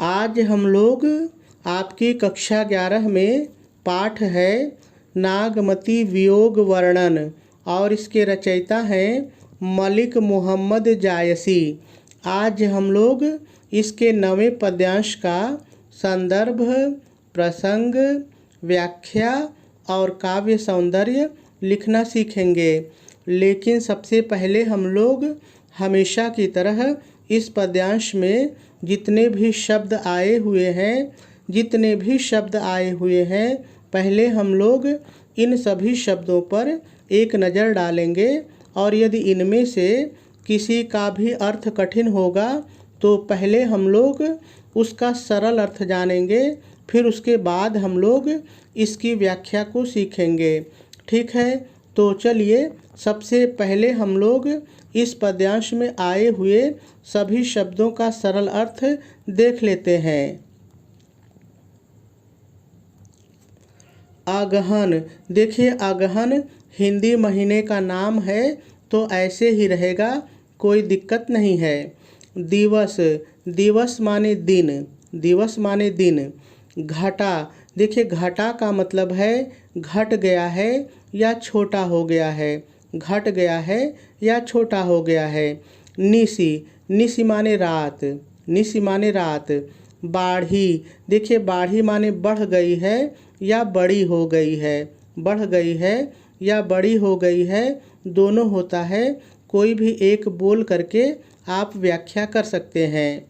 आज हम लोग आपकी कक्षा 11 में पाठ है नागमती वियोग वर्णन और इसके रचयिता हैं मलिक मोहम्मद जायसी। आज हम लोग इसके 9वें पद्यांश का संदर्भ, प्रसंग, व्याख्या और काव्य सौंदर्य लिखना सीखेंगे। लेकिन सबसे पहले हम लोग हमेशा की तरह इस पद्यांश में जितने भी शब्द आए हुए हैं पहले हम लोग इन सभी शब्दों पर एक नज़र डालेंगे और यदि इनमें से किसी का भी अर्थ कठिन होगा तो पहले हम लोग उसका सरल अर्थ जानेंगे, फिर उसके बाद हम लोग इसकी व्याख्या को सीखेंगे। ठीक है, तो चलिए सबसे पहले हम लोग इस पद्यांश में आए हुए सभी शब्दों का सरल अर्थ देख लेते हैं। अगहन, देखिए अगहन हिंदी महीने का नाम है तो ऐसे ही रहेगा, कोई दिक्कत नहीं है। दिवस, दिवस माने दिन। घटा, देखिए घटा का मतलब है घट गया है या छोटा हो गया है, घट गया है या छोटा हो गया है। निसी, निसी माने रात। बाढ़ी, देखिए बाढ़ी माने बढ़ गई है या बड़ी हो गई है, बढ़ गई है या बड़ी हो गई है, दोनों होता है। कोई भी एक बोल करके आप व्याख्या कर सकते हैं।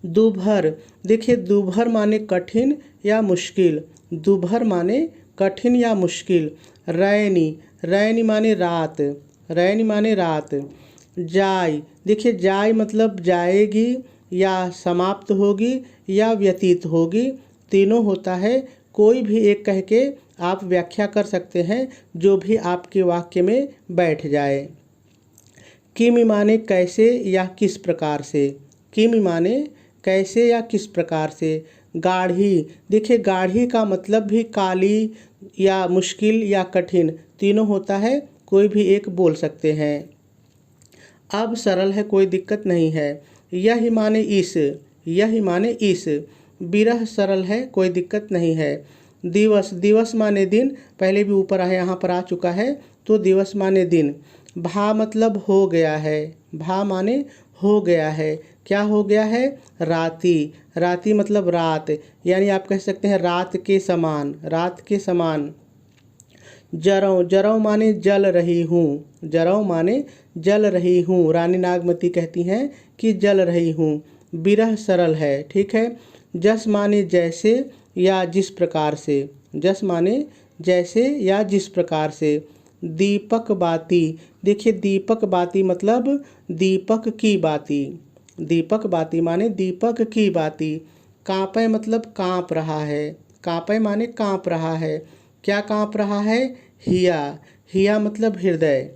दुभर, देखिए दुभर माने कठिन या मुश्किल, दुभर माने कठिन या मुश्किल। रैनी, रैनी माने रात। जाय, देखिए जाय मतलब जाएगी या समाप्त होगी या व्यतीत होगी, तीनों होता है। कोई भी एक कह के आप व्याख्या कर सकते हैं जो भी आपके वाक्य में बैठ जाए। किमि माने कैसे या किस प्रकार से, किमि माने कैसे या किस प्रकार से। गाढ़ी, देखिए गाढ़ी का मतलब भी काली या मुश्किल या कठिन, तीनों होता है। कोई भी एक बोल सकते हैं। अब सरल है, कोई दिक्कत नहीं है। यही माने इस। विरह सरल है, कोई दिक्कत नहीं है। दिवस, दिवस माने दिन, पहले भी ऊपर है यहाँ पर आ चुका है, तो दिवस माने दिन। भा मतलब हो गया है, भा माने हो गया है, क्या हो गया है? राती, राती मतलब रात, यानी आप कह सकते हैं रात के समान। जरौ, जरौ माने जल रही हूँ, रानी नागमती कहती हैं कि जल रही हूँ। विरह सरल है, ठीक है। जस माने जैसे या जिस प्रकार से, जस माने जैसे या जिस प्रकार से। दीपक बाती, देखिए दीपक बाती मतलब दीपक की बाती, दीपक बाती माने दीपक की बाती। कांपे मतलब कांप रहा है, कांपे माने कांप रहा है, क्या कांप रहा है? हिया, हिया मतलब हृदय,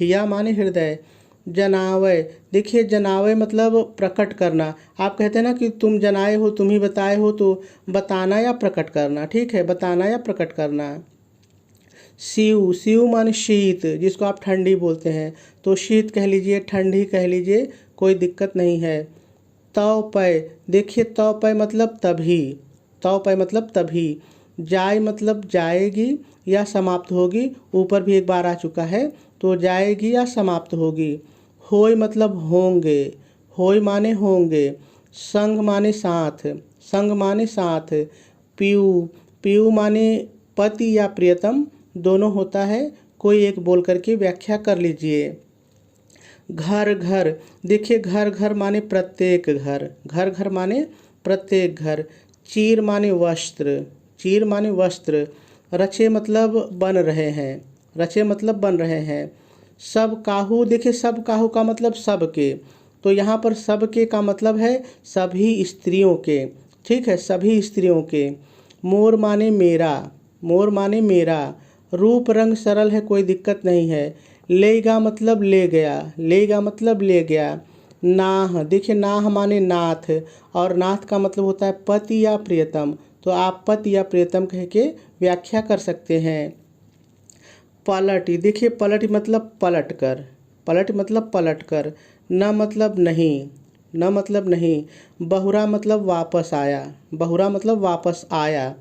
हिया माने हृदय। जनावे, देखिए जनावे मतलब प्रकट करना। आप कहते हैं ना कि तुम जनाए हो, तुम ही बताए हो, तो बताना या प्रकट करना, ठीक है, बताना या प्रकट करना। शिव, शिव माने शीत, जिसको आप ठंडी बोलते हैं, तो शीत कह लीजिए, ठंडी कह लीजिए, कोई दिक्कत नहीं है। तौपय, देखिए तौपय मतलब तभी। जाय मतलब जाएगी या समाप्त होगी, ऊपर भी एक बार आ चुका है, तो जाएगी या समाप्त होगी। होय मतलब होय माने होंगे। संग माने साथ। पीयू, पीयू माने पति या प्रियतम, दोनों होता है। कोई एक बोल करके व्याख्या कर लीजिए। घर, देखिए घर माने प्रत्येक घर माने प्रत्येक घर। चीर माने वस्त्र। रचे मतलब बन रहे हैं। सब काहू, देखिए सब काहू का मतलब सबके, तो यहाँ पर सबके का मतलब है सभी स्त्रियों के, ठीक है, सभी स्त्रियों के। मोर माने मेरा। रूप रंग सरल है, कोई दिक्कत नहीं है। लेगा मतलब ले गया। नाह, देखिए नाह माने नाथ, और नाथ का मतलब होता है पति या प्रियतम, तो आप पति या प्रियतम कह के व्याख्या कर सकते हैं। पलटी, देखिए पलटी मतलब पलट कर, न मतलब नहीं, न मतलब नहीं। बहुरा मतलब वापस आया, बहुरा मतलब वापस आया।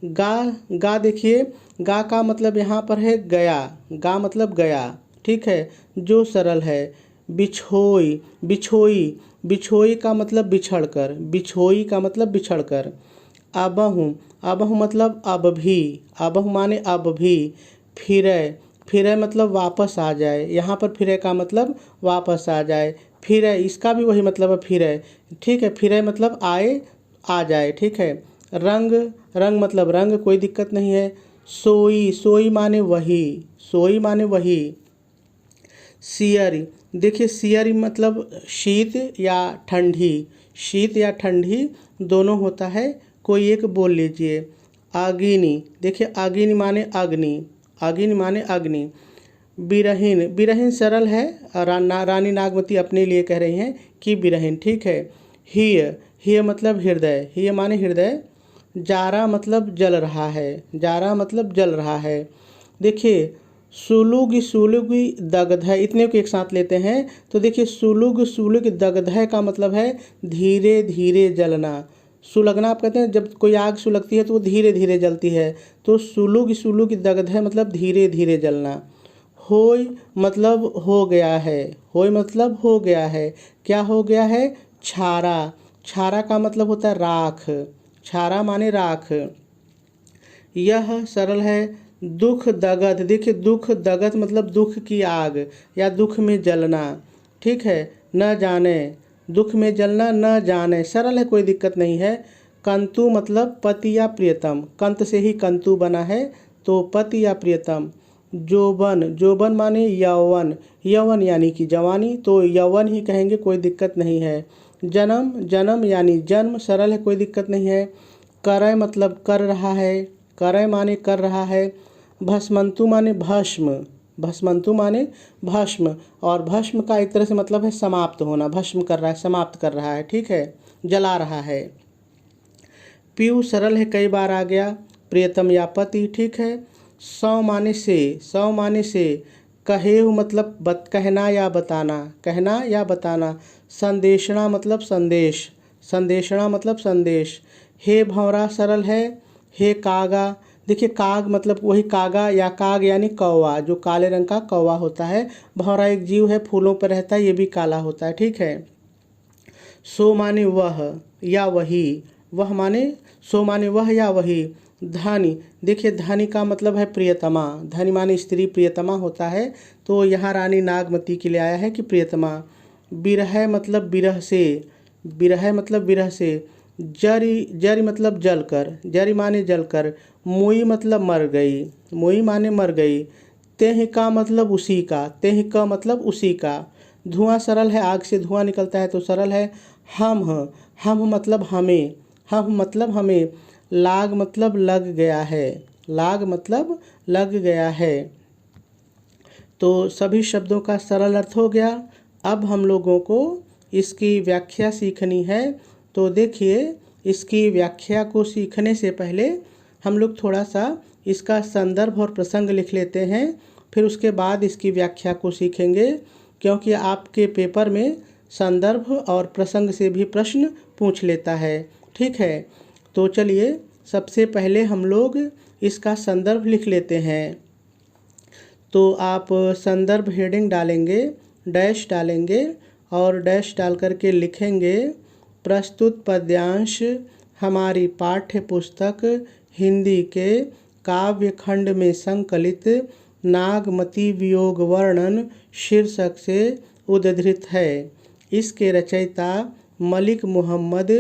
गा, गा देखिए, गा का मतलब यहाँ पर है गया, गा मतलब गया, ठीक है, जो सरल है। बिछोई, बिछोई, बिछोई का मतलब बिछड़ कर, बिछोई का मतलब बिछड़ कर। अबहु, अबहु मतलब अब भी, अबहु माने अब भी। फिरे, फिरे मतलब वापस आ जाए, यहाँ पर फिरे का मतलब वापस आ जाए। फिरे इसका भी वही मतलब है, फिरे, ठीक है, फिरे मतलब आए, आ जाए, ठीक है। रंग, रंग मतलब रंग, कोई दिक्कत नहीं है। सोई, सोई माने वही, सोई माने वही। सियरी, देखिए सियरी मतलब शीत या ठंडी, शीत या ठंडी दोनों होता है, कोई एक बोल लीजिए। आगिनी, देखिए आगिनी माने अग्नि, आगिनी माने अग्नि। बिरहीन, बिरहीन सरल है, रानी नागमती अपने लिए कह रही हैं कि बिरहीन, ठीक है। हिय, हिय मतलब हृदय, हिय माने हृदय। जारा मतलब जल रहा है, जारा मतलब जल रहा है। देखिए सुलुग, सुलुग दग्ध, इतने को एक साथ लेते हैं तो देखिए सुलुग, सुलुग दग्ध का मतलब है धीरे धीरे जलना। सुलगना आप कहते हैं, जब कोई आग सुलगती है तो वो धीरे धीरे जलती है, तो सुलुग, सुलुग दग्ध मतलब धीरे धीरे जलना। होय मतलब हो गया है, होय मतलब हो गया है, क्या हो गया है? छारा, छारा का मतलब होता है राख, छारा माने राख। यह सरल है। दुख दगध, देखिए दुख दगध मतलब दुख की आग या दुख में जलना, ठीक है। न जाने, दुख में जलना, न जाने सरल है, कोई दिक्कत नहीं है। कंतु मतलब पति या प्रियतम, कंत से ही कंतु बना है, तो पति या प्रियतम। जोबन, जोबन माने यौवन, यौवन यानी कि जवानी, तो यौवन ही कहेंगे, कोई दिक्कत नहीं है। जन्म, जन्म यानी जन्म सरल है, कोई दिक्कत नहीं है। करय मतलब कर रहा है, करय माने कर रहा है। भस्मंतु माने भस्म, भस्मंतु माने भस्म, और भस्म का एक तरह से मतलब है समाप्त होना, भस्म कर रहा है, समाप्त कर रहा है, ठीक है, जला रहा है। पीयू सरल है, कई बार आ गया, प्रियतम या पति, ठीक है। सौ माने से, सौ माने से। कहेहु मतलब कहना या बताना, कहना या बताना। संदेशना मतलब संदेश, संदेशना मतलब संदेश। हे भंवरा सरल है। हे कागा, देखिए काग मतलब वही कागा या काग यानी कौवा, जो काले रंग का कौवा होता है। भंवरा एक जीव है, फूलों पर रहता है, ये भी काला होता है, ठीक है। सो माने वह या वही, वह माने, सो माने वह या वही। धानी, देखिए धानी का मतलब है प्रियतमा, धानी माने स्त्री, प्रियतमा होता है, तो यहाँ रानी नागमती के लिए आया है कि प्रियतमा। बिरह मतलब बिरह से, बिरह मतलब बिरह से। जरी, जरी मतलब जलकर, जरी माने जलकर। मुई मतलब मर गई, मुई माने मर गई। तेह का मतलब उसी का, तेह का मतलब उसी का। धुआं सरल है, आग से धुआं निकलता है तो सरल है। हम मतलब हमें, हम मतलब हमें। लाग मतलब लग गया है, लाग मतलब लग गया है। तो सभी शब्दों का सरल अर्थ हो गया। अब हम लोगों को इसकी व्याख्या सीखनी है, तो देखिए इसकी व्याख्या को सीखने से पहले हम लोग थोड़ा सा इसका संदर्भ और प्रसंग लिख लेते हैं, फिर उसके बाद इसकी व्याख्या को सीखेंगे, क्योंकि आपके पेपर में संदर्भ और प्रसंग से भी प्रश्न पूछ लेता है, ठीक है। तो चलिए सबसे पहले हम लोग इसका संदर्भ लिख लेते हैं। तो आप संदर्भ हेडिंग डालेंगे, डैश डालेंगे और डैश डाल करके लिखेंगे प्रस्तुत पद्यांश हमारी पाठ्य पुस्तक हिंदी के काव्य खंड में संकलित नागमती वियोग वर्णन शीर्षक से उद्धृत है। इसके रचयिता मलिक मोहम्मद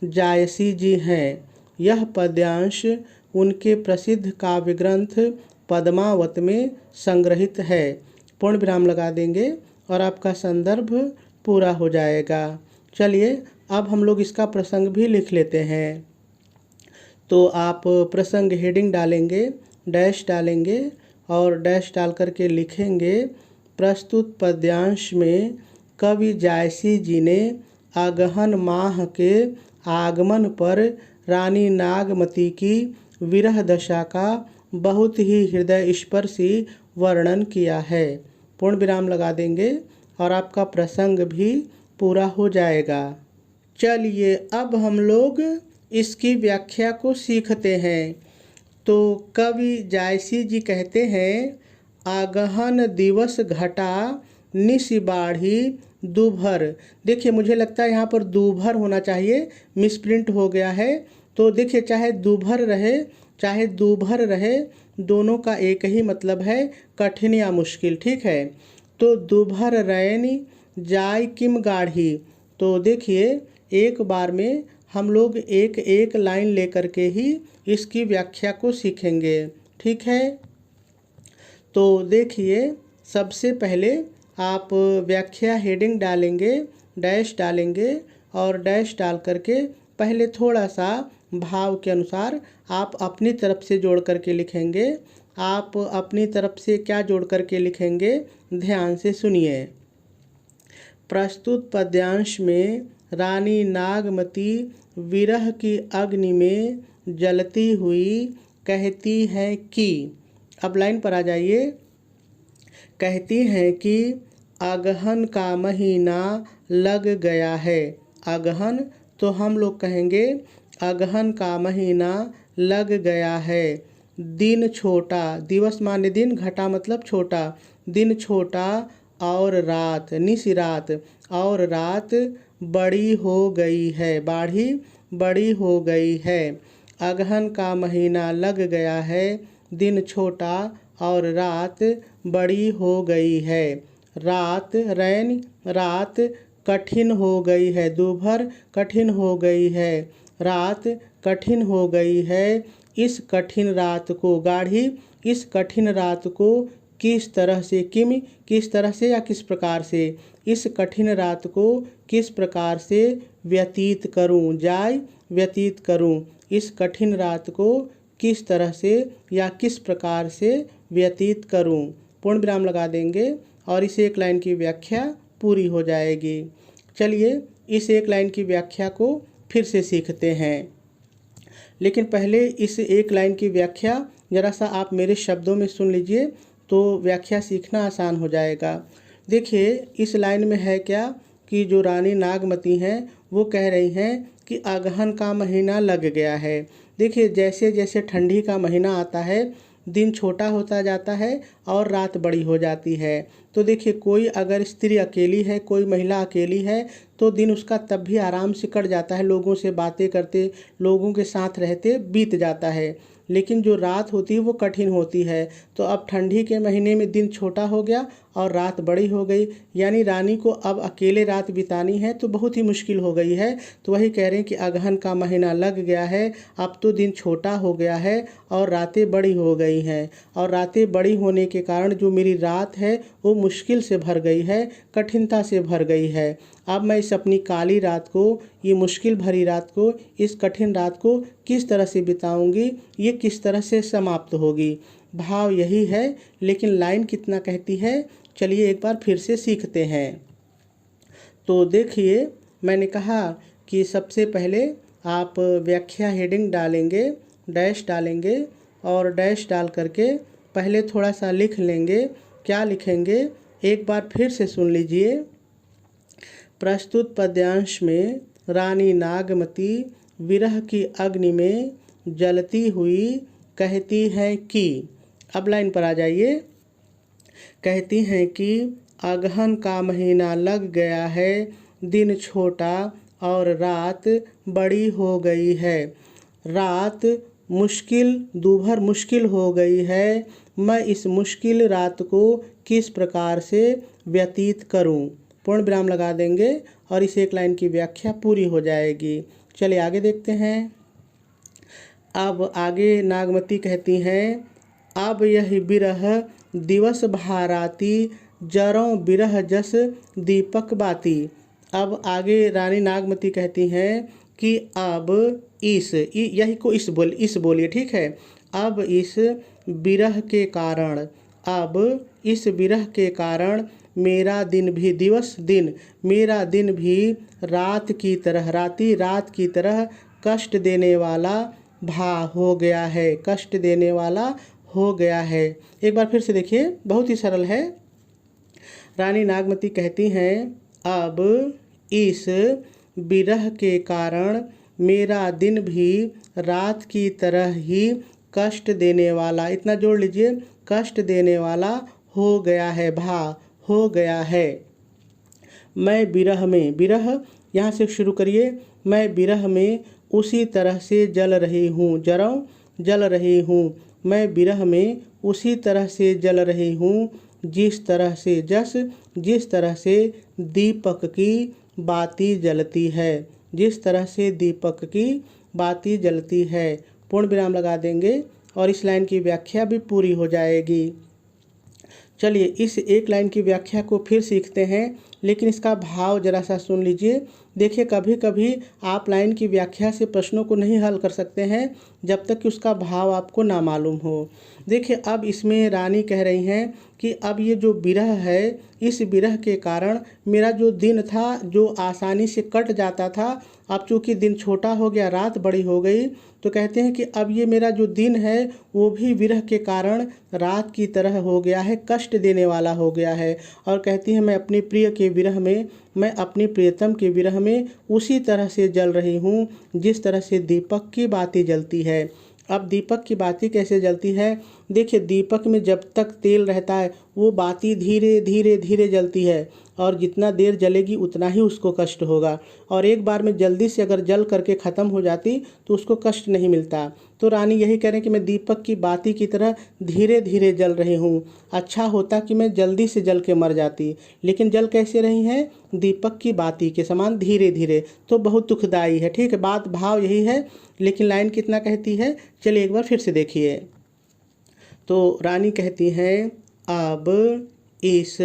जायसी जी हैं। यह पद्यांश उनके प्रसिद्ध काव्य ग्रंथ पद्मावत में संग्रहित है। पूर्ण विराम लगा देंगे और आपका संदर्भ पूरा हो जाएगा। चलिए अब हम लोग इसका प्रसंग भी लिख लेते हैं। तो आप प्रसंग हेडिंग डालेंगे, डैश डालेंगे और डैश डाल करके लिखेंगे प्रस्तुत पद्यांश में कवि जायसी जी ने अगहन माह के आगमन पर रानी नागमती की विरह दशा का बहुत ही हृदय स्पर्शी वर्णन किया है। पूर्ण विराम लगा देंगे और आपका प्रसंग भी पूरा हो जाएगा। चलिए अब हम लोग इसकी व्याख्या को सीखते हैं। तो कवि जायसी जी कहते हैं, आगहन दिवस घटा निस बाढ़ी दूभर। देखिए मुझे लगता है यहाँ पर दूभर होना चाहिए, मिसप्रिंट हो गया है। तो देखिए चाहे दूभर रहे चाहे दूभर रहे, दोनों का एक ही मतलब है, कठिन या मुश्किल। ठीक है, तो दूभर रैनी जाय किम गाढ़ी। तो देखिए एक बार में हम लोग एक एक लाइन लेकर के ही इसकी व्याख्या को सीखेंगे। ठीक है, तो देखिए सबसे पहले आप व्याख्या हेडिंग डालेंगे, डैश डालेंगे और डैश डाल करके पहले थोड़ा सा भाव के अनुसार आप अपनी तरफ से जोड़ करके लिखेंगे। आप अपनी तरफ से क्या जोड़ करके लिखेंगे, ध्यान से सुनिए। प्रस्तुत पद्यांश में रानी नागमती विरह की अग्नि में जलती हुई कहती है कि, अब लाइन पर आ जाइए। कहती है कि अगहन का महीना लग गया है। अगहन तो हम लोग कहेंगे अगहन का महीना लग गया है। दिन छोटा, दिवस माने दिन, घटा मतलब छोटा, दिन छोटा और रात निसी रात, और रात बड़ी हो गई है, बाढ़ी बड़ी हो गई है। अगहन का महीना लग गया है, दिन छोटा और रात बड़ी हो गई है। रात रैन रात कठिन हो गई है, दूभर कठिन हो गई है, रात कठिन हो गई है। इस कठिन रात को गाढ़ी, इस कठिन रात को किस तरह से, किस तरह से या किस प्रकार से, इस कठिन रात को किस प्रकार से व्यतीत करूं, जाय व्यतीत करूं। इस कठिन रात को किस तरह से या किस प्रकार से व्यतीत करूं, पूर्ण विराम लगा देंगे और इस एक लाइन की व्याख्या पूरी हो जाएगी। चलिए इस एक लाइन की व्याख्या को फिर से सीखते हैं, लेकिन पहले इस एक लाइन की व्याख्या ज़रा सा आप मेरे शब्दों में सुन लीजिए, तो व्याख्या सीखना आसान हो जाएगा। देखिए इस लाइन में है क्या कि जो रानी नागमती हैं वो कह रही हैं कि अगहन का महीना लग गया है। देखिए जैसे जैसे ठंडी का महीना आता है, दिन छोटा होता जाता है और रात बड़ी हो जाती है। तो देखिए कोई अगर स्त्री अकेली है, कोई महिला अकेली है, तो दिन उसका तब भी आराम से कट जाता है, लोगों से बातें करते, लोगों के साथ रहते बीत जाता है। लेकिन जो रात होती है वो कठिन होती है। तो अब ठंडी के महीने में दिन छोटा हो गया और रात बड़ी हो गई, यानी रानी को अब अकेले रात बितानी है तो बहुत ही मुश्किल हो गई है। तो वही कह रहे हैं कि अगहन का महीना लग गया है, अब तो दिन छोटा हो गया है और रातें बड़ी हो गई हैं, और रातें बड़ी होने के कारण जो मेरी रात है वो मुश्किल से भर गई है, कठिनता से भर गई है। अब मैं इस अपनी काली रात को, ये मुश्किल भरी रात को, इस कठिन रात को किस तरह से बिताऊंगी, ये किस तरह से समाप्त होगी। भाव यही है, लेकिन लाइन कितना कहती है, चलिए एक बार फिर से सीखते हैं। तो देखिए मैंने कहा कि सबसे पहले आप व्याख्या हेडिंग डालेंगे, डैश डालेंगे और डैश डाल करके पहले थोड़ा सा लिख लेंगे। क्या लिखेंगे, एक बार फिर से सुन लीजिए। प्रस्तुत पद्यांश में रानी नागमती विरह की अग्नि में जलती हुई कहती है कि, अब लाइन पर आ जाइए। कहती हैं कि अगहन का महीना लग गया है, दिन छोटा और रात बड़ी हो गई है। रात मुश्किल, दूभर मुश्किल हो गई है। मैं इस मुश्किल रात को किस प्रकार से व्यतीत करूं, पूर्ण विराम लगा देंगे और इस एक लाइन की व्याख्या पूरी हो जाएगी। चलिए आगे देखते हैं। अब आगे नागमती कहती हैं, अब यह बिरह दिवस भाराती, जरों बिरह जस दीपक बाती। अब आगे रानी नागमती कहती हैं कि अब यही को इस बोलिए, ठीक है। अब इस बिरह के कारण, अब इस बिरह के कारण मेरा दिन भी, दिवस दिन, मेरा दिन भी रात की तरह, रात की तरह कष्ट देने वाला हो गया है, कष्ट देने वाला हो गया है। एक बार फिर से देखिए, बहुत ही सरल है। रानी नागमती कहती हैं, अब इस विरह के कारण मेरा दिन भी रात की तरह ही कष्ट देने वाला, इतना जोड़ लीजिए, कष्ट देने वाला हो गया है, हो गया है। मैं विरह में, विरह यहाँ से शुरू करिए, मैं विरह में उसी तरह से जल रही हूँ, जल रही हूँ। मैं विरह में उसी तरह से जल रही हूँ जिस तरह से दीपक की बाती जलती है, जिस तरह से दीपक की बाती जलती है। पूर्ण विराम लगा देंगे और इस लाइन की व्याख्या भी पूरी हो जाएगी। चलिए इस एक लाइन की व्याख्या को फिर सीखते हैं, लेकिन इसका भाव जरा सा सुन लीजिए। देखिए कभी कभी आप लाइन की व्याख्या से प्रश्नों को नहीं हल कर सकते हैं जब तक कि उसका भाव आपको ना मालूम हो। देखिए अब इसमें रानी कह रही हैं कि अब ये जो विरह है, इस विरह के कारण मेरा जो दिन था जो आसानी से कट जाता था, अब चूँकि दिन छोटा हो गया, रात बड़ी हो गई, तो कहते हैं कि अब ये मेरा जो दिन है वो भी विरह के कारण रात की तरह हो गया है, कष्ट देने वाला हो गया है। और कहती है मैं अपने प्रिय के विरह में, मैं अपनी प्रियतम के विरह में उसी तरह से जल रही हूँ जिस तरह से दीपक की बाती जलती है। अब दीपक की बाती कैसे जलती है? देखिए दीपक में जब तक तेल रहता है वो बाती धीरे धीरे धीरे जलती है और जितना देर जलेगी उतना ही उसको कष्ट होगा, और एक बार में जल्दी से अगर जल करके ख़त्म हो जाती तो उसको कष्ट नहीं मिलता। तो रानी यही कह रहे हैं कि मैं दीपक की बाती की तरह धीरे धीरे जल रही हूँ। अच्छा होता कि मैं जल्दी से जल के मर जाती, लेकिन जल कैसे रही हैं? दीपक की बाती के समान धीरे धीरे, तो बहुत दुखदाई है। ठीक है, बात भाव यही है, लेकिन लाइन कितना कहती है चलिए एक बार फिर से देखिए। तो रानी कहती हैं अब इस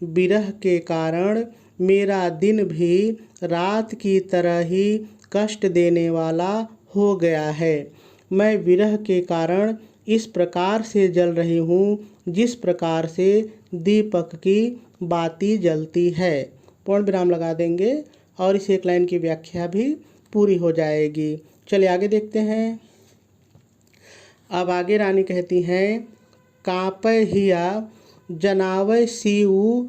विरह के कारण मेरा दिन भी रात की तरह ही कष्ट देने वाला हो गया है। मैं विरह के कारण इस प्रकार से जल रही हूँ जिस प्रकार से दीपक की बाती जलती है। पूर्ण विराम लगा देंगे और इस एक लाइन की व्याख्या भी पूरी हो जाएगी। चलिए आगे देखते हैं। अब आगे रानी कहती हैं कांपय हिया जनावय सीऊ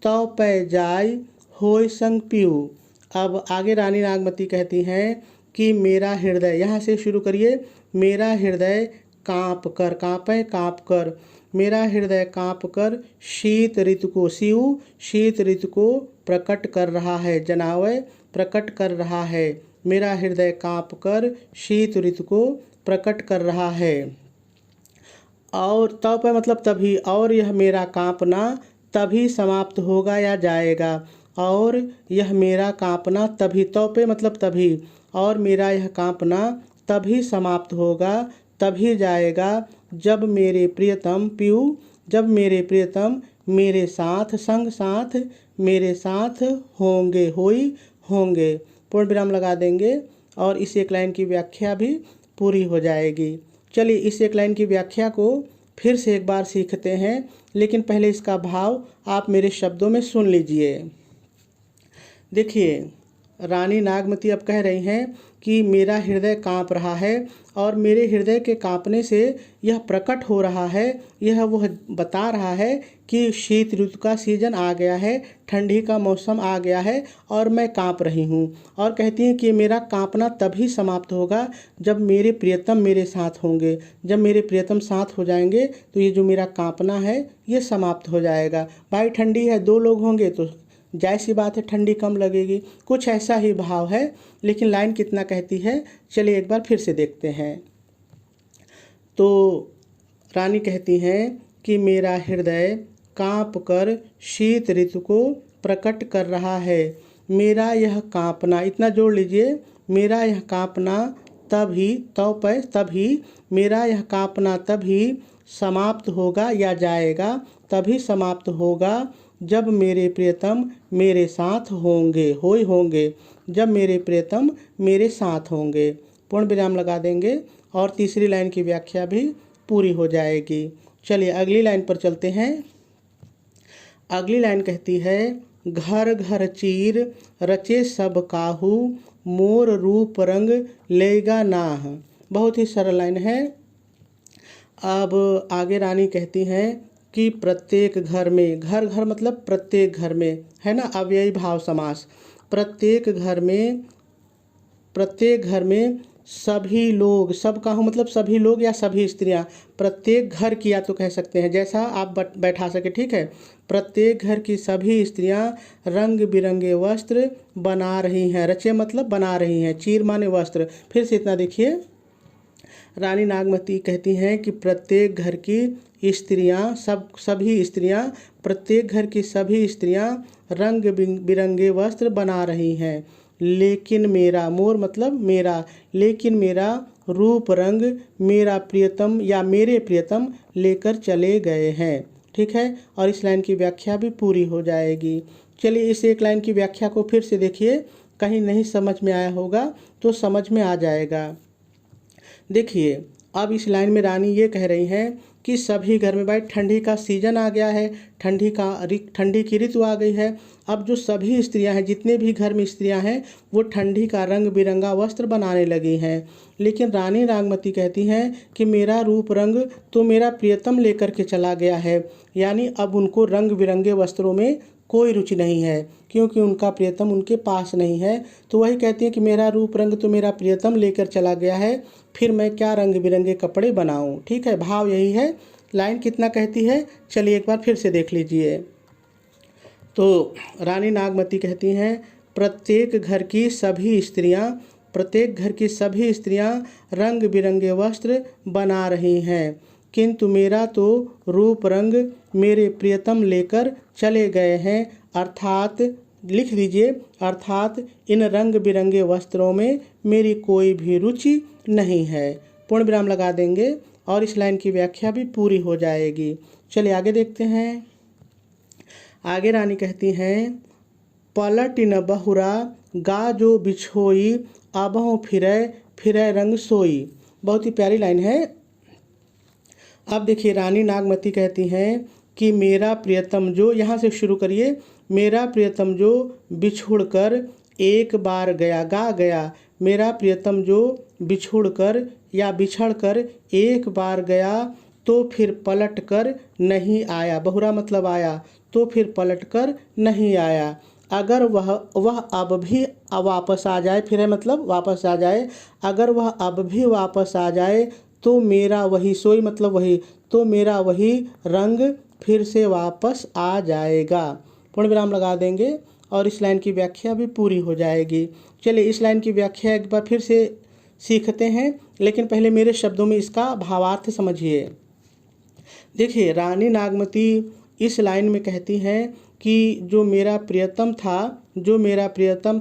तौ पै जाय होय संग पीऊ। अब आगे रानी नागमती कहती हैं कि मेरा हृदय, यहाँ से शुरू करिए, मेरा हृदय कांप कर, कांपय कांप कर, मेरा हृदय कांप कर शीत ऋतु को, सीऊ शीत ऋतु को प्रकट कर रहा है, जनावय प्रकट कर रहा है। मेरा हृदय कांप कर शीत ऋतु को प्रकट कर रहा है। और तब पे मतलब तभी, और यह मेरा कांपना तभी समाप्त होगा या जाएगा, और यह मेरा कांपना तभी, तो पे मतलब तभी, और मेरा यह कांपना तभी समाप्त होगा, तभी जाएगा जब मेरे प्रियतम पीऊ, जब मेरे प्रियतम मेरे साथ, संग साथ मेरे साथ होंगे, होंगे। पूर्ण विराम लगा देंगे और इस एक लाइन की व्याख्या भी पूरी हो जाएगी। चलिए इस एक लाइन की व्याख्या को फिर से एक बार सीखते हैं, लेकिन पहले इसका भाव आप मेरे शब्दों में सुन लीजिए। देखिए रानी नागमती अब कह रही हैं कि मेरा हृदय कांप रहा है और मेरे हृदय के कांपने से यह प्रकट हो रहा है, यह वह बता रहा है कि शीत ऋतु का सीजन आ गया है, ठंडी का मौसम आ गया है और मैं कांप रही हूँ। और कहती हैं कि मेरा कांपना तभी समाप्त होगा जब मेरे प्रियतम मेरे साथ होंगे, जब मेरे प्रियतम साथ हो जाएंगे तो ये जो मेरा कांपना है ये समाप्त हो जाएगा। भाई ठंडी है, दो लोग होंगे तो जायज़ सी बात है ठंडी कम लगेगी, कुछ ऐसा ही भाव है। लेकिन लाइन कितना कहती है चलिए एक बार फिर से देखते हैं। तो रानी कहती हैं कि मेरा हृदय कांप कर शीत ऋतु को प्रकट कर रहा है। मेरा यह कांपना, इतना जोड़ लीजिए, मेरा यह कांपना तभी, तो पे तभी, मेरा यह कांपना तभी समाप्त होगा या जाएगा, तभी समाप्त होगा जब मेरे प्रियतम मेरे साथ होंगे, होंगे, जब मेरे प्रियतम मेरे साथ होंगे। पूर्ण विराम लगा देंगे और तीसरी लाइन की व्याख्या भी पूरी हो जाएगी। चलिए अगली लाइन पर चलते हैं। अगली लाइन कहती है घर घर चीर रचे सब काहू मोर रूप रंग लेगा नाह। बहुत ही सरल लाइन है। अब आगे रानी कहती हैं कि प्रत्येक घर में, घर घर मतलब प्रत्येक घर में, है ना, अव्ययी भाव समास, प्रत्येक घर में सभी लोग, सब का हो मतलब सभी लोग या सभी स्त्रियां, प्रत्येक घर की या तो कह सकते हैं, जैसा आप बैठा सके, ठीक है। प्रत्येक घर की सभी स्त्रियां रंग बिरंगे वस्त्र बना रही हैं। रचे मतलब बना रही हैं, चीर माने वस्त्र। फिर से इतना देखिए, रानी नागमती कहती हैं कि प्रत्येक घर की स्त्रियां, सभी स्त्रियां, प्रत्येक घर की सभी स्त्रियां रंग बिरंगे वस्त्र बना रही हैं, लेकिन मेरा, मोर मतलब मेरा, लेकिन मेरा रूप रंग मेरा प्रियतम या मेरे प्रियतम लेकर चले गए हैं। ठीक है, और इस लाइन की व्याख्या भी पूरी हो जाएगी। चलिए इस एक लाइन की व्याख्या को फिर से देखिए, कहीं नहीं समझ में आया होगा तो समझ में आ जाएगा। देखिए, अब इस लाइन में रानी ये कह रही हैं कि सभी घर में, भाई ठंडी का सीजन आ गया है, ठंडी की ऋतु आ गई है। अब जो सभी स्त्रियां हैं, जितने भी घर में स्त्रियां हैं, वो ठंडी का रंग बिरंगा वस्त्र बनाने लगी हैं। लेकिन रानी नागमती कहती हैं कि मेरा रूप रंग तो मेरा प्रियतम लेकर के चला गया है, यानी अब उनको रंग बिरंगे वस्त्रों में कोई रुचि नहीं है, क्योंकि उनका प्रियतम उनके पास नहीं है। तो वही कहती है कि मेरा रूप रंग तो मेरा प्रियतम लेकर चला गया है, फिर मैं क्या रंग बिरंगे कपड़े बनाऊं। ठीक है, भाव यही है। लाइन कितना कहती है, चलिए एक बार फिर से देख लीजिए। तो रानी नागमती कहती हैं, प्रत्येक घर की सभी स्त्रियां रंग बिरंगे वस्त्र बना रही हैं, किंतु मेरा तो रूप रंग मेरे प्रियतम लेकर चले गए हैं। अर्थात लिख दीजिए, अर्थात इन रंग बिरंगे वस्त्रों में मेरी कोई भी रुचि नहीं है। पूर्ण विराम लगा देंगे और इस लाइन की व्याख्या भी पूरी हो जाएगी। चलिए आगे देखते हैं। आगे रानी कहती हैं, पलट न बहुरा गा जो बिछोई, अबहों फिरे रंग सोई। बहुत ही प्यारी लाइन है। अब देखिए, रानी नागमती कहती हैं कि मेरा प्रियतम जो, यहाँ से शुरू करिए, मेरा प्रियतम जो बिछुड़ कर एक बार गया, गा गया, मेरा प्रियतम जो बिछुड़ कर या बिछड़ कर एक बार गया तो फिर पलट कर नहीं आया। बहुरा मतलब आया, तो फिर पलट कर नहीं आया। अगर वह अब भी वापस आ जाए, फिर है मतलब वापस आ जाए, अगर वह अब भी वापस आ जाए तो मेरा वही, सोई मतलब वही, तो मेरा वही रंग फिर से वापस आ जाएगा। पूर्ण विराम लगा देंगे और इस लाइन की व्याख्या भी पूरी हो जाएगी। चलिए इस लाइन की व्याख्या एक बार फिर से सीखते हैं, लेकिन पहले मेरे शब्दों में इसका भावार्थ समझिए। देखिए, रानी नागमती इस लाइन में कहती हैं कि जो मेरा प्रियतम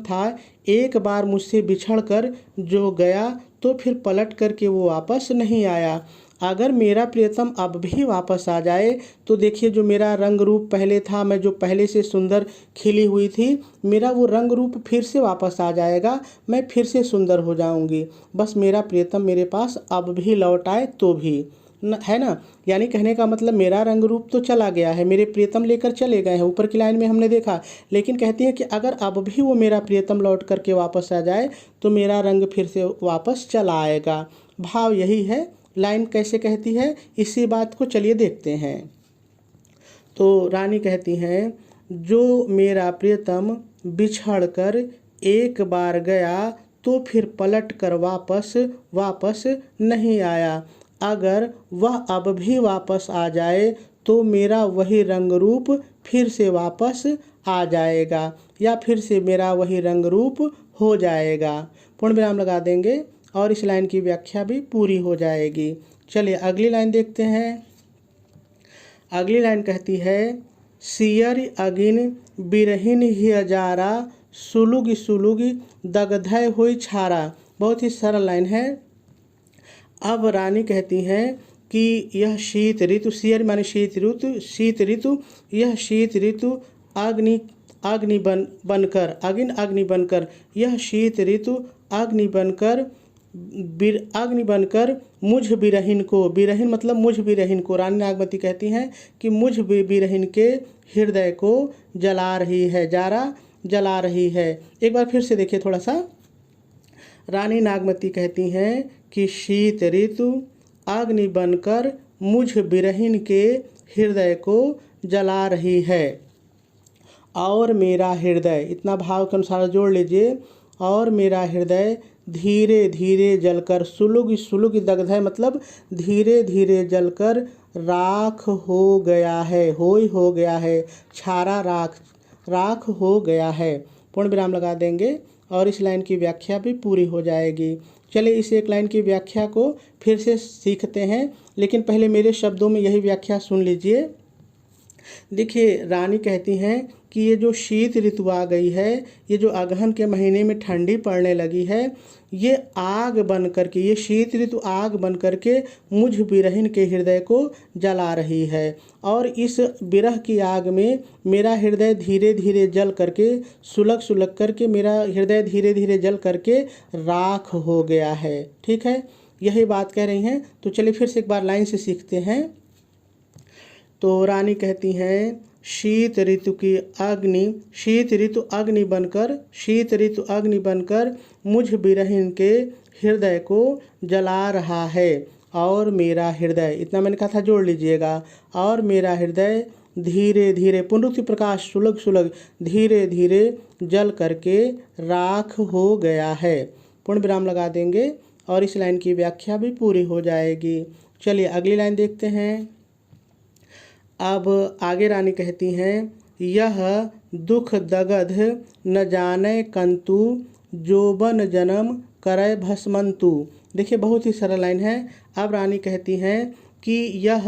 था एक बार मुझसे बिछड़ कर जो गया तो फिर पलट करके वो वापस नहीं आया। अगर मेरा प्रियतम अब भी वापस आ जाए तो देखिए, जो मेरा रंग रूप पहले था, मैं जो पहले से सुंदर खिली हुई थी, मेरा वो रंग रूप फिर से वापस आ जाएगा, मैं फिर से सुंदर हो जाऊंगी। बस मेरा प्रियतम मेरे पास अब भी लौट आए तो भी, है ना। यानी कहने का मतलब मेरा रंग रूप तो चला गया है, मेरे प्रियतम लेकर चले गए हैं, ऊपर की लाइन में हमने देखा। लेकिन कहती है कि अगर अब भी वो मेरा प्रियतम लौट करके वापस आ जाए तो मेरा रंग फिर से वापस चला आएगा। भाव यही है। लाइन कैसे कहती है, इसी बात को चलिए देखते हैं। तो रानी कहती हैं, जो मेरा प्रियतम बिछड़ कर एक बार गया तो फिर पलट कर वापस नहीं आया। अगर वह अब भी वापस आ जाए तो मेरा वही रंग रूप फिर से वापस आ जाएगा, या फिर से मेरा वही रंग रूप हो जाएगा। पूर्ण विराम लगा देंगे और इस लाइन की व्याख्या भी पूरी हो जाएगी। चलिए अगली लाइन देखते हैं। अगली लाइन कहती है, सियर अगिन बिरहिन हियजारा, सुलुग सुलुग दगधय हुई छारा। बहुत ही सरल लाइन है। अब रानी कहती हैं कि यह शीत ऋतु, सियर माने शीत ऋतु, यह शीत ऋतु अग्नि बनकर, यह शीत ऋतु अग्नि बनकर मुझ बिरहिन को, बिरहिन मतलब मुझ बिरहिन को, रानी नागमती कहती हैं कि मुझ बिरहिन के हृदय को जला रही है, जला रही है। एक बार फिर से देखिए थोड़ा सा। रानी नागमती कहती हैं कि शीत ऋतु अग्नि बनकर मुझ बिरहिन के हृदय को जला रही है और मेरा हृदय, इतना भाव के अनुसार जोड़ लीजिए। और मेरा हृदय धीरे धीरे जलकर, सुलुग सुलुग दग्धय मतलब धीरे धीरे जलकर राख हो गया है, हो गया है, छारा राख, राख हो गया है। पूर्ण विराम लगा देंगे और इस लाइन की व्याख्या भी पूरी हो जाएगी। चलिए इस एक लाइन की व्याख्या को फिर से सीखते हैं, लेकिन पहले मेरे शब्दों में यही व्याख्या सुन लीजिए। देखिए, रानी कहती हैं कि ये जो शीत ऋतु आ गई है, ये जो अगहन के महीने में ठंडी पड़ने लगी है, ये आग बन करके, ये शीत ऋतु आग बन करके मुझ बिरहिन के हृदय को जला रही है। और इस बिरह की आग में मेरा हृदय धीरे धीरे जल करके, सुलग सुलग करके मेरा हृदय धीरे धीरे जल करके राख हो गया है। ठीक है, यही बात कह रही हैं। तो चलिए फिर से एक बार लाइन से सीखते हैं। तो रानी कहती हैं, शीत ऋतु की अग्नि, शीत ऋतु अग्नि बनकर, शीत ऋतु अग्नि बनकर मुझ बिरहिन के हृदय को जला रहा है। और मेरा हृदय, इतना मैंने कहा था जोड़ लीजिएगा। और मेरा हृदय धीरे धीरे, पुनरुक्ति प्रकाश सुलग सुलग, धीरे धीरे जल करके राख हो गया है। पूर्ण विराम लगा देंगे और इस लाइन की व्याख्या भी पूरी हो जाएगी। चलिए अगली लाइन देखते हैं। अब आगे रानी कहती हैं, यह दुख दगध न जाने कंतु, जोबन जन्म करय भस्मंतु। देखिए बहुत ही सरल लाइन है। अब रानी कहती हैं कि यह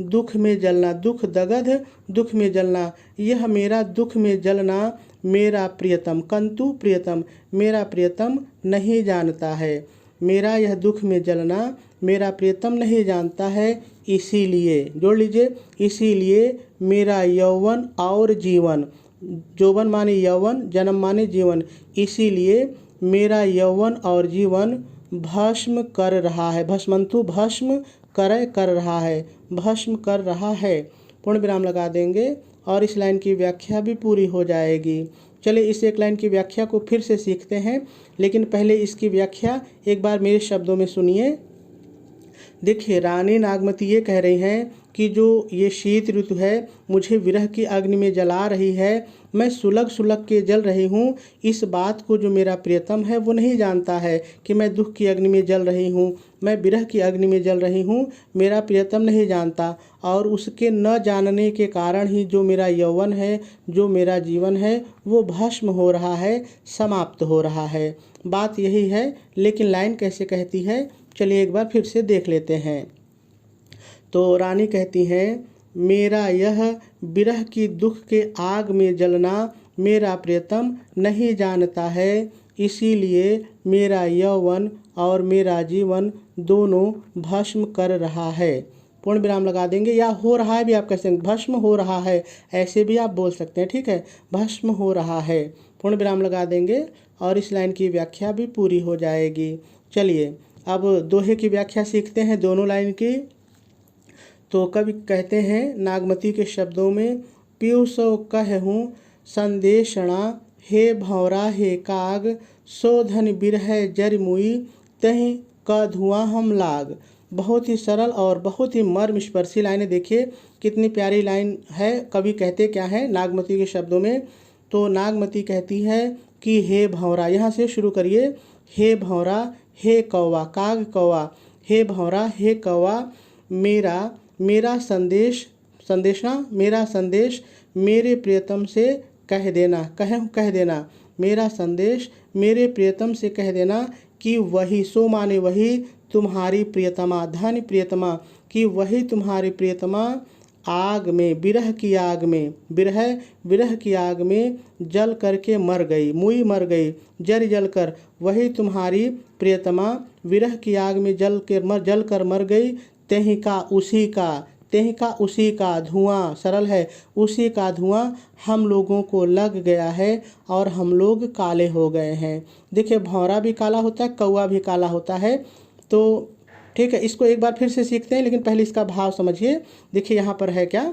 दुख में जलना, दुख दगध दुख में जलना, यह मेरा दुख में जलना मेरा प्रियतम, कंतु प्रियतम, मेरा प्रियतम नहीं जानता है। मेरा यह दुख में जलना मेरा प्रियतम नहीं जानता है, इसीलिए, जोड़ लीजिए, इसीलिए मेरा यौवन और जीवन, यौवन माने यौवन, जन्म माने जीवन, इसीलिए मेरा यौवन और जीवन भस्म कर रहा है। भस्मंतु भस्म कर रहा है, भस्म कर रहा है। पूर्ण विराम लगा देंगे और इस लाइन की व्याख्या भी पूरी हो जाएगी। चलिए इस एक लाइन की व्याख्या को फिर से सीखते हैं, लेकिन पहले इसकी व्याख्या एक बार मेरे शब्दों में सुनिए। देखिए, रानी नागमती ये कह रही हैं कि जो ये शीत ऋतु है मुझे विरह की अग्नि में जला रही है, मैं सुलग सुलग के जल रही हूँ। इस बात को जो मेरा प्रियतम है वो नहीं जानता है कि मैं दुख की अग्नि में जल रही हूँ, मैं विरह की अग्नि में जल रही हूँ, मेरा प्रियतम नहीं जानता। और उसके न जानने के कारण ही जो मेरा यौवन है, जो मेरा जीवन है, वो भस्म हो रहा है, समाप्त हो रहा है। बात यही है, लेकिन लाइन कैसे कहती है, चलिए एक बार फिर से देख लेते हैं। तो रानी कहती हैं, मेरा यह विरह की दुख के आग में जलना मेरा प्रियतम नहीं जानता है, इसीलिए मेरा यौवन और मेरा जीवन दोनों भस्म कर रहा है। पूर्ण विराम लगा देंगे, या हो रहा है भी आप कह सकते हैं, भस्म हो रहा है ऐसे भी आप बोल सकते हैं। ठीक है, भस्म हो रहा है, पूर्ण विराम लगा देंगे और इस लाइन की व्याख्या भी पूरी हो जाएगी। चलिए अब दोहे की व्याख्या सीखते हैं, दोनों लाइन की। तो कवि कहते हैं नागमती के शब्दों में, पीयूषो कहूँ संदेशणा, हे भंवरा हे काग, शोधन बिरह जर मुई, तहीं का धुआं हम लाग। बहुत ही सरल और बहुत ही मर्मस्पर्शी लाइनें, देखिए कितनी प्यारी लाइन है। कवि कहते क्या है नागमती के शब्दों में। तो नागमती कहती है कि हे भंवरा, यहाँ से शुरू करिए, हे भंवरा हे कौवा, काग कौवा, हे भंवरा हे कौवा, मेरा संदेश, संदेशना मेरा संदेश मेरे प्रियतम से कह देना, कह देना, मेरा संदेश मेरे प्रियतम से कह देना कि वही, सो माने वही, तुम्हारी प्रियतमा, धन प्रियतमा, कि वही तुम्हारी प्रियतमा आग में, विरह की आग में, विरह की आग में जल करके मर गई, मुई मर गई, जल कर, वही तुम्हारी प्रियतमा विरह की आग में जल कर मर गई। तेहि का उसी का धुआं, सरल है, उसी का धुआं हम लोगों को लग गया है और हम लोग काले हो गए हैं। देखिए भंवरा भी काला होता है, कौवा भी काला होता है। तो ठीक है, इसको एक बार फिर से सीखते हैं, लेकिन पहले इसका भाव समझिए। देखिए यहाँ पर है क्या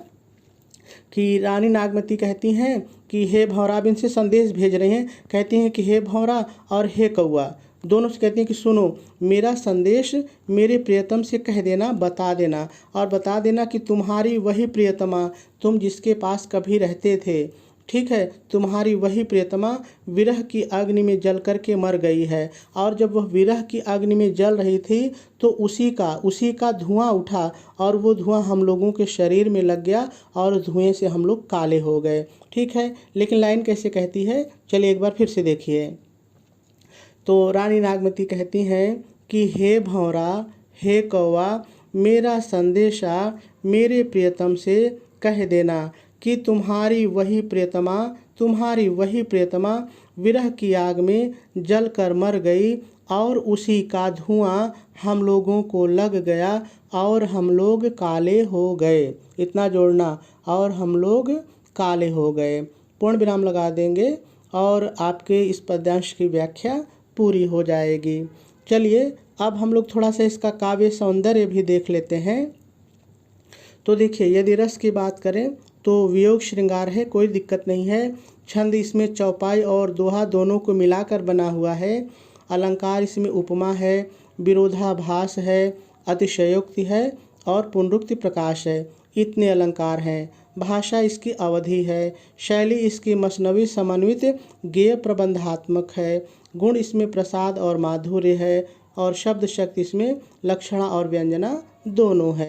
कि रानी नागमती कहती हैं कि हे भंवरा, अब इनसे संदेश भेज रहे हैं, कहती हैं कि हे भंवरा और हे कौवा, दोनों से कहती हैं कि सुनो, मेरा संदेश मेरे प्रियतम से कह देना, बता देना, और बता देना कि तुम्हारी वही प्रियतमा, तुम जिसके पास कभी रहते थे, ठीक है, तुम्हारी वही प्रियतमा विरह की अग्नि में जल करके मर गई है। और जब वह विरह की अग्नि में जल रही थी तो उसी का धुआं उठा और वो धुआं हम लोगों के शरीर में लग गया और धुएं से हम लोग काले हो गए। ठीक है, लेकिन लाइन कैसे कहती है, चलिए एक बार फिर से देखिए। तो रानी नागमती कहती हैं कि हे भंवरा, हे कौवा, मेरा संदेशा मेरे प्रियतम से कह देना कि तुम्हारी वही प्रियतमा विरह की आग में जल कर मर गई और उसी का धुआं हम लोगों को लग गया और हम लोग काले हो गए। इतना जोड़ना, और हम लोग काले हो गए। पूर्ण विराम लगा देंगे और आपके इस पद्यांश की व्याख्या पूरी हो जाएगी। चलिए अब हम लोग थोड़ा सा इसका काव्य सौंदर्य भी देख लेते हैं। तो देखिए, यदि रस की बात करें तो वियोग श्रृंगार है, कोई दिक्कत नहीं है। छंद इसमें चौपाई और दोहा दोनों को मिलाकर बना हुआ है। अलंकार इसमें उपमा है, विरोधाभास है, अतिशयोक्ति है और पुनरुक्ति प्रकाश है। इतने अलंकार हैं। भाषा इसकी अवधि है। शैली इसकी मसनवी समन्वित गेय प्रबंधात्मक है। गुण इसमें प्रसाद और माधुर्य है और शब्द शक्ति इसमें लक्षणा और व्यंजना दोनों है।